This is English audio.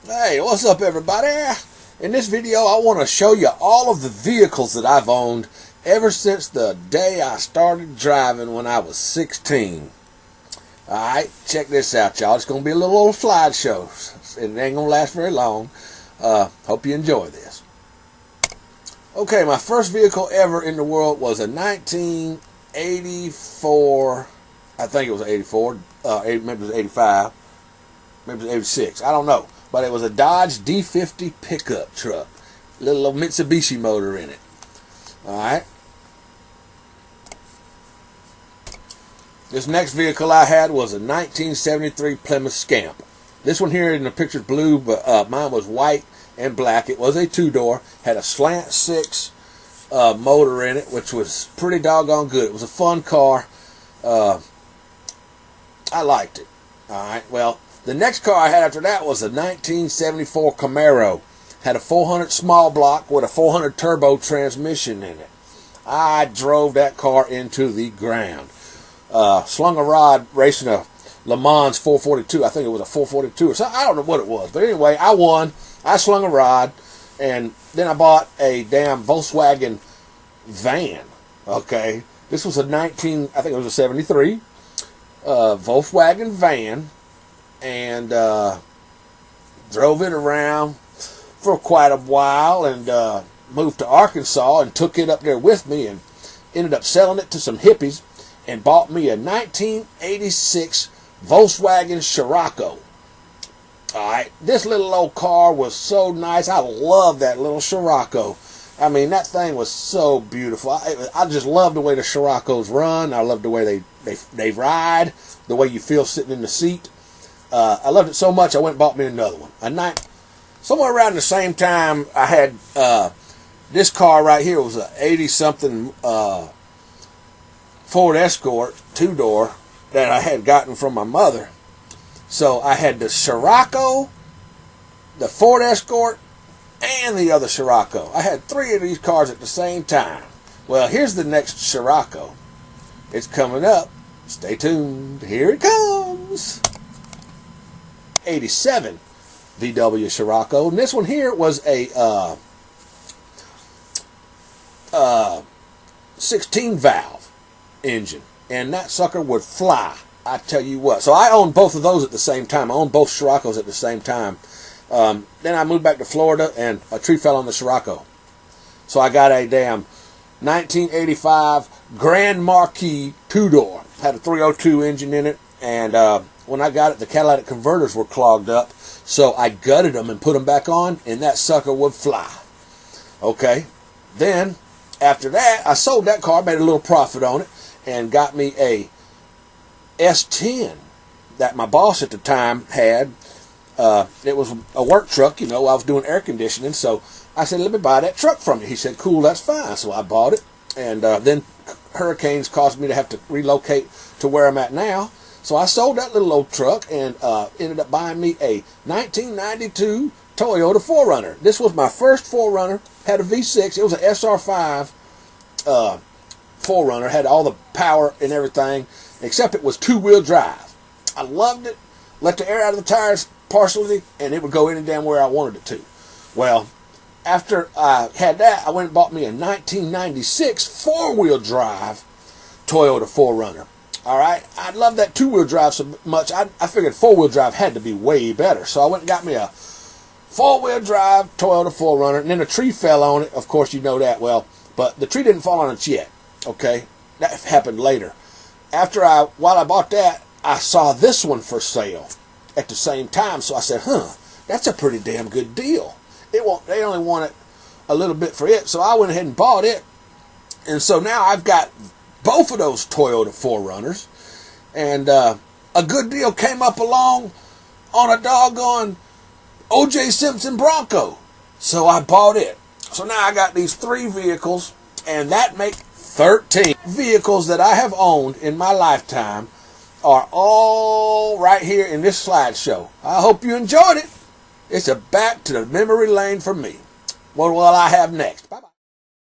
Hey, what's up everybody? In this video I want to show you all of the vehicles that I've owned ever since the day I started driving when I was 16. Alright, check this out y'all. It's going to be a little old slideshow. It ain't going to last very long. Hope you enjoy this. Okay, my first vehicle ever in the world was a 1984, I think it was 84, maybe it was 85, maybe it was 86, I don't know. But it was a Dodge D50 pickup truck. Little old Mitsubishi motor in it. Alright. This next vehicle I had was a 1973 Plymouth Scamp. This one here in the picture's blue, but mine was white and black. It was a two-door. Had a slant six motor in it, which was pretty doggone good. It was a fun car. I liked it. Alright, well, the next car I had after that was a 1974 Camaro. Had a 400 small block with a 400 turbo transmission in it. I drove that car into the ground. Slung a rod racing a Le Mans 442. I think it was a 442 or something. I don't know what it was. But anyway, I won. I slung a rod. And then I bought a damn Volkswagen van. Okay. This was a I think it was a 73. Volkswagen van. And drove it around for quite a while and moved to Arkansas and took it up there with me and ended up selling it to some hippies and bought me a 1986 Volkswagen Scirocco. Alright, this little old car was so nice. I love that little Scirocco. I mean, that thing was so beautiful. I just love the way the Scirocco's run. I love the way they ride, the way you feel sitting in the seat. I loved it so much I went and bought me another one. Somewhere around the same time I had this car right here. It was an 80-something Ford Escort two-door that I had gotten from my mother. So I had the Scirocco, the Ford Escort, and the other Scirocco. I had three of these cars at the same time. Well, here's the next Scirocco. It's coming up. Stay tuned. Here it comes. 87 VW Scirocco, and this one here was a 16 valve engine, and that sucker would fly. I tell you what. So I owned both of those at the same time. I owned both Scirocco's at the same time. Then I moved back to Florida, and a tree fell on the Scirocco. So I got a damn 1985 Grand Marquis two-door. Had a 302 engine in it, and when I got it, the catalytic converters were clogged up, so I gutted them and put them back on, and that sucker would fly. Okay. Then, after that, I sold that car, made a little profit on it, and got me a S10 that my boss at the time had. It was a work truck, you know. I was doing air conditioning, so I said, let me buy that truck from you. He said, cool, that's fine. So I bought it, and then hurricanes caused me to have to relocate to where I'm at now. So I sold that little old truck and ended up buying me a 1992 Toyota 4Runner. This was my first 4Runner. Had a V6. It was an SR5 4Runner. Had all the power and everything, except it was two-wheel drive. I loved it. Let the air out of the tires partially, and it would go any damn where I wanted it to. Well, after I had that, I went and bought me a 1996 four-wheel drive Toyota 4Runner. Alright, I love that two-wheel drive so much, I figured four-wheel drive had to be way better. So I went and got me a four-wheel drive Toyota 4Runner, and then a tree fell on it. Of course, you know that well, but the tree didn't fall on it yet. Okay, that happened later. While I bought that, I saw this one for sale at the same time. So I said, that's a pretty damn good deal. They only wanted a little bit for it, so I went ahead and bought it. And so now I've got both of those Toyota 4Runners, and a good deal came up along on a doggone O.J. Simpson Bronco, so I bought it. So now I got these three vehicles, and that make 13 vehicles that I have owned in my lifetime are all right here in this slideshow. I hope you enjoyed it. It's a back to the memory lane for me. What will I have next? Bye.